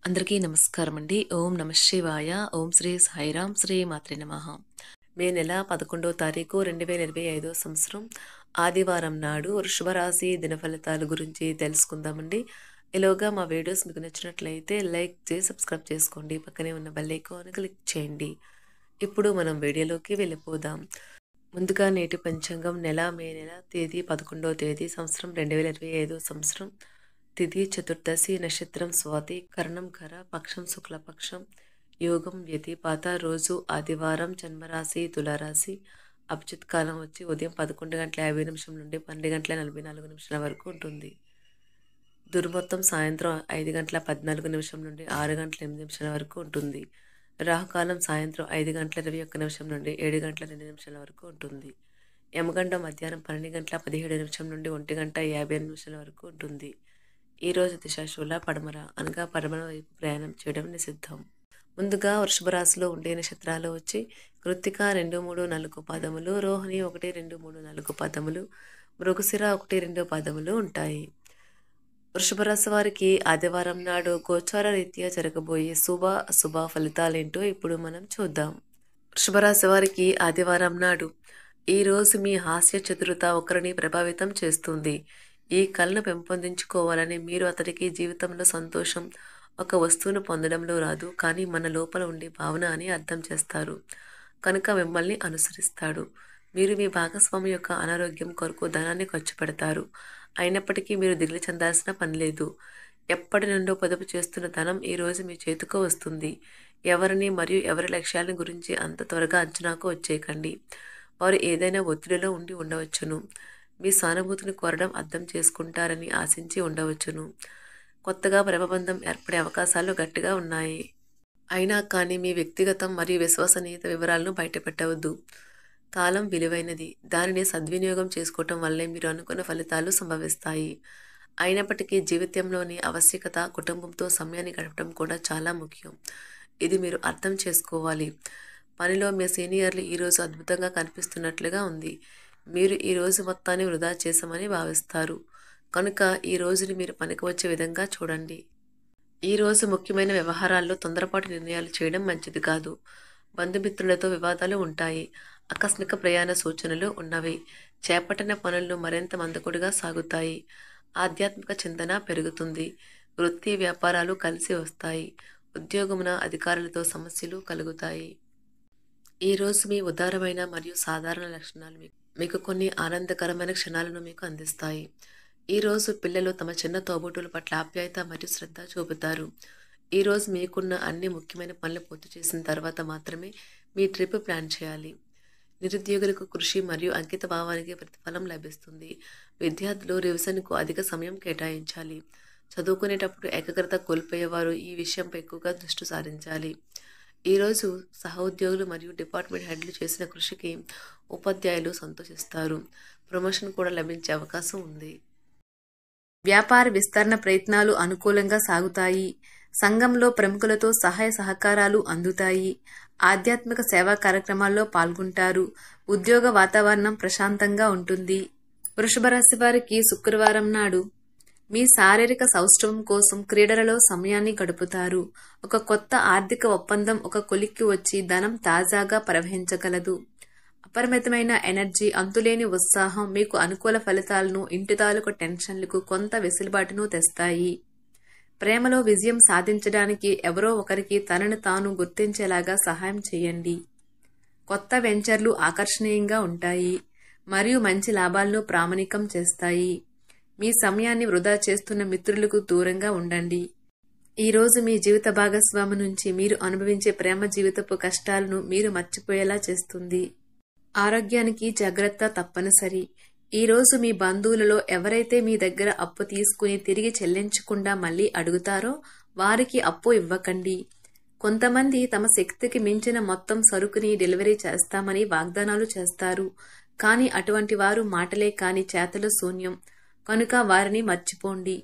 అందరికీ నమస్కారం అండి. ఓం నమః శివాయ. ఓం శ్రీ సాయిరాం. శ్రీ మాత్రే నమః. మే నెల 11వ తారీఖు 2025 సంవత్సరం ఆదివారం నాడు వృషభ రాశి దినఫలితాల గురించి తెలుసుకుందామండి. ఈలోగా మా వీడియోస్ మీకు నచ్చినట్లయితే లైక్ చేసి సబ్స్క్రైబ్ చేసుకోండి. పక్కనే ఉన్న బెల్ ఐకాన్ క్లిక్ చేయండి. ఇప్పుడు మనం వీడియోలోకి వెళ్ళిపోదాం. ముందుగా నేటి పంచాంగం మే నెల తేదీ 11వ తేదీ సంవత్సరం 2025 సంవత్సరం తిథి చతుర్దశి నక్షత్రం స్వాతి కరణం ఖర పక్షం శుక్లపక్షం యోగం వ్యతిపాత రోజు ఆదివారం జన్మరాశి తులారాశి అభిజిత్ కాలం వచ్చి ఉదయం 11:50 నుండి 12:44 వరకు ఉంటుంది. దుర్ముహూర్తం సాయంత్రం 5:14 నుండి 6:08 వరకు ఉంటుంది. రాహుకాలం సాయంత్రం 5:21 నుండి 7:02 వరకు ఉంటుంది. యమగండం మధ్యాహ్నం 12:17 నుండి 1:58 వరకు ఉంటుంది. ఈరోజు దిశాశూల పడమర అనగా పడమర వైపు ప్రయాణం చేయడం నిషిద్ధం. ముందుగా వృషభ రాశిలో ఉండే నక్షత్రాలు వచ్చి కృత్తిక 2, 3, 4 పాదములు, రోహిణి 1, 2, 3, 4 పాదములు, మృగశిర 1, 2 పాదములు ఉంటాయి. వృషభ రాశి వారికి ఆదివారం నాడు గోచార రీత్యా జరగబోయే శుభ అశుభ ఫలితాలేంటో ఇప్పుడు మనం చూద్దాం. వృషభ రాశి వారికి ఆదివారం నాడు ఈ రోజు మీ హాస్య చతురత ఒకరిని ప్రభావితం చేస్తుంది. ఈ కళను పెంపొందించుకోవాలని మీరు అతడికి జీవితంలో సంతోషం ఒక వస్తువును పొందడంలో రాదు, కానీ మన లోపల ఉండే భావన అని అర్థం చేస్తారు కనుక మిమ్మల్ని అనుసరిస్తాడు. మీరు మీ భాగస్వామి యొక్క అనారోగ్యం కొరకు ధనాన్ని ఖర్చు పెడతారు. అయినప్పటికీ మీరు దిగులు చెందాల్సిన పని లేదు. ఎప్పటి నుండో పొదుపు చేస్తున్న ధనం ఈ రోజు మీ చేతికి వస్తుంది. ఎవరిని మరియు ఎవరి లక్ష్యాల గురించి అంత త్వరగా అంచనాకు వచ్చేయకండి. వారు ఏదైనా ఒత్తిడిలో ఉండి ఉండవచ్చును. మీ సానుభూతిని కోరడం అర్థం చేసుకుంటారని ఆశించి ఉండవచ్చును. కొత్తగా ప్రేమబంధం ఏర్పడే అవకాశాలు గట్టిగా ఉన్నాయి. అయినా కానీ మీ వ్యక్తిగతం మరియు విశ్వసనీయత వివరాలను బయటపెట్టవద్దు. కాలం విలువైనది. దానిని సద్వినియోగం చేసుకోవటం వల్లే మీరు అనుకున్న ఫలితాలు సంభవిస్తాయి. అయినప్పటికీ జీవితంలోని ఆవశ్యకత కుటుంబంతో సమయాన్ని గడపడం కూడా చాలా ముఖ్యం. ఇది మీరు అర్థం చేసుకోవాలి. పనిలో మీ సీనియర్లు ఈరోజు అద్భుతంగా కనిపిస్తున్నట్లుగా ఉంది. మీరు ఈ రోజు మొత్తాన్ని వృధా చేశామని భావిస్తారు కనుక ఈ రోజుని మీరు పనికి వచ్చే విధంగా చూడండి. ఈ రోజు ముఖ్యమైన వ్యవహారాల్లో తొందరపాటు నిర్ణయాలు చేయడం మంచిది కాదు. బంధుమిత్రులతో వివాదాలు ఉంటాయి. ఆకస్మిక ప్రయాణ సూచనలు ఉన్నవి. చేపట్టిన పనులను మరింత మందకొడిగా సాగుతాయి. ఆధ్యాత్మిక చింతన పెరుగుతుంది. వృత్తి వ్యాపారాలు కలిసి వస్తాయి. ఉద్యోగమున అధికారులతో సమస్యలు కలుగుతాయి. ఈరోజు మీ ఉదారమైన మరియు సాధారణ లక్షణాలు మీకు కొన్ని ఆనందకరమైన క్షణాలను మీకు అందిస్తాయి. ఈరోజు పిల్లలు తమ చిన్న తోబుట్టుల పట్ల ఆప్యాయత మరియు శ్రద్ధ చూపుతారు. ఈరోజు మీకున్న అన్ని ముఖ్యమైన పనులు పూర్తి చేసిన తర్వాత మాత్రమే మీ ట్రిప్ ప్లాన్ చేయాలి. నిరుద్యోగులకు కృషి మరియు అంకిత భావానికి ప్రతిఫలం లభిస్తుంది. విద్యార్థులు రివిజన్కు అధిక సమయం కేటాయించాలి. చదువుకునేటప్పుడు ఏకాగ్రత కోల్పోయేవారు ఈ విషయంపై ఎక్కువగా దృష్టి సారించాలి. ఈరోజు సహోద్యోగులు మరియు డిపార్ట్మెంట్ హెడ్లు చేసిన కృషికి ఉపాధ్యాయులు సంతోషిస్తారు. ప్రమోషన్ కూడా లభించే అవకాశం ఉంది. వ్యాపార విస్తరణ ప్రయత్నాలు అనుకూలంగా సాగుతాయి. సంఘంలో ప్రముఖులతో సహాయ సహకారాలు అందుతాయి. ఆధ్యాత్మిక సేవా కార్యక్రమాల్లో పాల్గొంటారు. ఉద్యోగ వాతావరణం ప్రశాంతంగా ఉంటుంది. వృషభ రాశి వారికి శుక్రవారం నాడు మీ శారీరక సౌష్ఠవం కోసం క్రీడలలో సమయాన్ని గడుపుతారు. ఒక కొత్త ఆర్థిక ఒప్పందం ఒక కొలిక్కి వచ్చి ధనం తాజాగా ప్రవహించగలదు. అపరిమితమైన ఎనర్జీ, అంతులేని ఉత్సాహం మీకు అనుకూల ఫలితాలను, ఇంటి తాలూకు టెన్షన్లకు కొంత వెసులుబాటును తెస్తాయి. ప్రేమలో విజయం సాధించడానికి ఎవరో ఒకరికి తనను తాను గుర్తించేలాగా సహాయం చేయండి. కొత్త వెంచర్లు ఆకర్షణీయంగా ఉంటాయి మరియు మంచి లాభాలను ప్రామాణికం చేస్తాయి. మీ సమయాన్ని వృధా చేస్తున్న మిత్రులకు దూరంగా ఉండండి. ఈ రోజు మీ జీవిత భాగస్వామి నుంచి మీరు అనుభవించే ప్రేమ జీవితపు కష్టాలను మీరు మర్చిపోయేలా చేస్తుంది. ఆరోగ్యానికి జాగ్రత్త తప్పనిసరి. ఈ రోజు మీ బంధువులలో ఎవరైతే మీ దగ్గర అప్పు తీసుకుని తిరిగి చెల్లించకుండా మళ్ళీ అడుగుతారో వారికి అప్పు ఇవ్వకండి. కొంతమంది తమ శక్తికి మించిన మొత్తం సరుకుని డెలివరీ చేస్తామని వాగ్దానాలు చేస్తారు. కానీ అటువంటి వారు మాటలే కాని చేతలు శూన్యం కనుక వారిని మర్చిపోండి.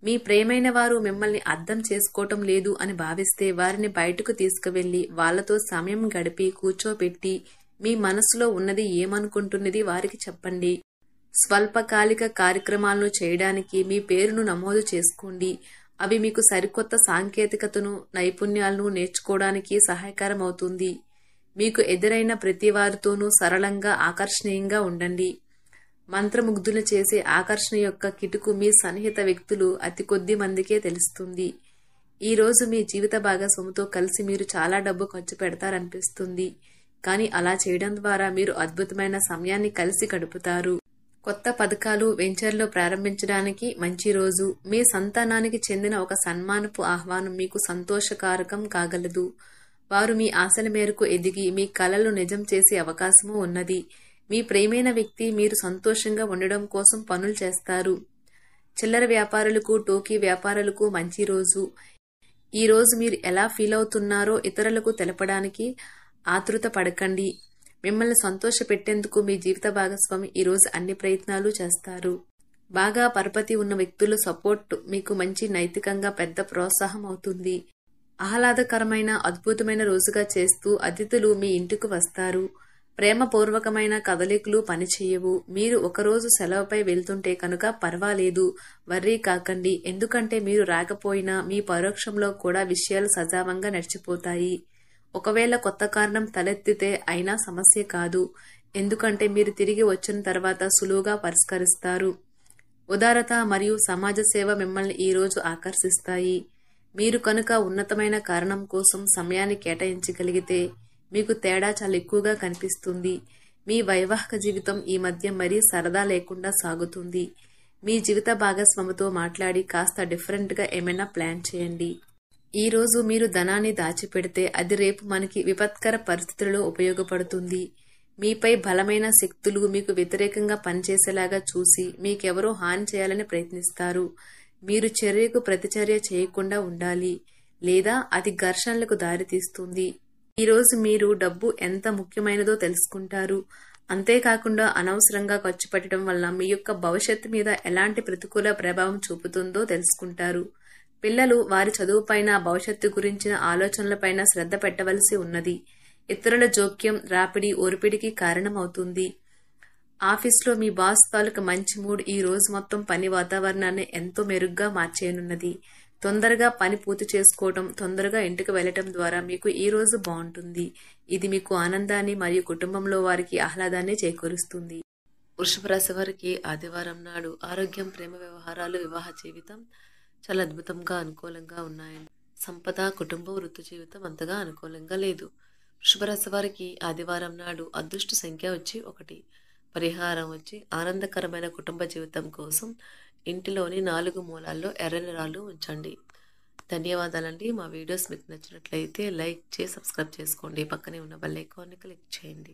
మీ ప్రేమైన వారు మిమ్మల్ని అర్థం చేసుకోవటం లేదు అని భావిస్తే వారిని బయటకు తీసుకువెళ్లి వాళ్లతో సమయం గడిపి కూర్చోబెట్టి మీ మనసులో ఉన్నది ఏమనుకుంటున్నది వారికి చెప్పండి. స్వల్పకాలిక కార్యక్రమాలను చేయడానికి మీ పేరును నమోదు చేసుకోండి. అవి మీకు సరికొత్త సాంకేతికతను, నైపుణ్యాలను నేర్చుకోవడానికి సహాయకరం అవుతుంది. మీకు ఎదురైన ప్రతి వారితోనూ సరళంగా, ఆకర్షణీయంగా ఉండండి. మంత్రముగ్ధులు చేసే ఆకర్షణ యొక్క కిటుకు మీ సన్నిహిత వ్యక్తులు అతి కొద్ది మందికే తెలుస్తుంది. ఈ రోజు మీ జీవిత భాగస్వామితో కలిసి మీరు చాలా డబ్బు ఖర్చు పెడతారనిపిస్తుంది. కానీ అలా చేయడం ద్వారా మీరు అద్భుతమైన సమయాన్ని కలిసి గడుపుతారు. కొత్త పథకాలు, వెంచర్లు ప్రారంభించడానికి మంచి రోజు. మీ సంతానానికి చెందిన ఒక సన్మానపు ఆహ్వానం మీకు సంతోషకారకం కాగలదు. వారు మీ ఆశల మేరకు ఎదిగి మీ కలలు నిజం చేసే అవకాశము ఉన్నది. మీ ప్రియమైన వ్యక్తి మీరు సంతోషంగా ఉండడం కోసం పనులు చేస్తారు. చిల్లర వ్యాపారులకు, టోకీ వ్యాపారులకు మంచి రోజు. ఈ రోజు మీరు ఎలా ఫీల్ అవుతున్నారో ఇతరులకు తెలపడానికి ఆతృత పడకండి. మిమ్మల్ని సంతోష పెట్టేందుకు మీ జీవిత భాగస్వామి ఈ రోజు అన్ని ప్రయత్నాలు చేస్తారు. బాగా పరపతి ఉన్న వ్యక్తుల సపోర్ట్ మీకు మంచి నైతికంగా పెద్ద ప్రోత్సాహం అవుతుంది. ఆహ్లాదకరమైన, అద్భుతమైన రోజుగా చేస్తూ అతిథులు మీ ఇంటికి వస్తారు. ప్రేమపూర్వకమైన కదలికలు పనిచేయవు. మీరు ఒకరోజు సెలవుపై వెళ్తుంటే కనుక పర్వాలేదు, వర్రీ కాకండి. ఎందుకంటే మీరు రాకపోయినా మీ పరోక్షంలో కూడా విషయాలు సజావంగా నడిచిపోతాయి. ఒకవేళ కొత్త కారణం తలెత్తితే అయినా సమస్య కాదు. ఎందుకంటే మీరు తిరిగి వచ్చిన తర్వాత సులువుగా పరిష్కరిస్తారు. ఉదారత మరియు సమాజ సేవ మిమ్మల్ని ఈ రోజు ఆకర్షిస్తాయి. మీరు కనుక ఉన్నతమైన కారణం కోసం సమయాన్ని కేటాయించగలిగితే మీకు తేడా చాలా ఎక్కువగా కనిపిస్తుంది. మీ వైవాహిక జీవితం ఈ మధ్య మరీ సరదా లేకుండా సాగుతుంది. మీ జీవిత భాగస్వామితో మాట్లాడి కాస్త డిఫరెంట్గా ఏమైనా ప్లాన్ చేయండి. ఈ రోజు మీరు ధనాన్ని దాచిపెడితే అది రేపు మనకి విపత్కర పరిస్థితులలో ఉపయోగపడుతుంది. మీపై బలమైన శక్తులు మీకు వ్యతిరేకంగా పనిచేసేలాగా చూసి మీకెవరో హాని చేయాలని ప్రయత్నిస్తారు. మీరు చర్యకు ప్రతిచర్య చేయకుండా ఉండాలి, లేదా అది ఘర్షణలకు దారితీస్తుంది. ఈ రోజు మీరు డబ్బు ఎంత ముఖ్యమైనదో తెలుసుకుంటారు. అంతేకాకుండా అనవసరంగా ఖర్చు పెట్టడం వల్ల మీ యొక్క భవిష్యత్తు మీద ఎలాంటి ప్రతికూల ప్రభావం చూపుతుందో తెలుసుకుంటారు. పిల్లలు వారి చదువుపైన, భవిష్యత్తు గురించిన ఆలోచనలపైన శ్రద్ధ పెట్టవలసి ఉన్నది. ఇతరుల జోక్యం, రాపిడి, ఓర్పిడికి కారణమవుతుంది. ఆఫీస్లో మీ బాస్ తాలూకు మంచి మూడ్ ఈ రోజు మొత్తం పని వాతావరణాన్ని ఎంతో మెరుగ్గా మార్చేయనున్నది. తొందరగా పని పూర్తి చేసుకోవటం, తొందరగా ఇంటికి వెళ్లటం ద్వారా మీకు ఈ రోజు బాగుంటుంది. ఇది మీకు ఆనందాన్ని మరియు కుటుంబంలో వారికి ఆహ్లాదాన్ని చేకూరుస్తుంది. వృషభ రాశి వారికి ఆదివారం నాడు ఆరోగ్యం, ప్రేమ వ్యవహారాలు, వివాహ జీవితం చాలా అద్భుతంగా, అనుకూలంగా ఉన్నాయండి. సంపద, కుటుంబం, వృత్తి జీవితం అంతగా అనుకూలంగా లేదు. వృషభ రాశి వారికి ఆదివారం నాడు అదృష్ట సంఖ్య వచ్చి 1. పరిహారం వచ్చి ఆనందకరమైన కుటుంబ జీవితం కోసం ఇంటిలోని 4 మూలల్లో ఎర్రని రాళ్ళు ఉంచండి. ధన్యవాదాలండి. మా వీడియోస్ మీకు నచ్చినట్లయితే లైక్ చేసి సబ్స్క్రైబ్ చేసుకోండి. పక్కనే ఉన్న బెల్ ఐకాన్ని క్లిక్ చేయండి.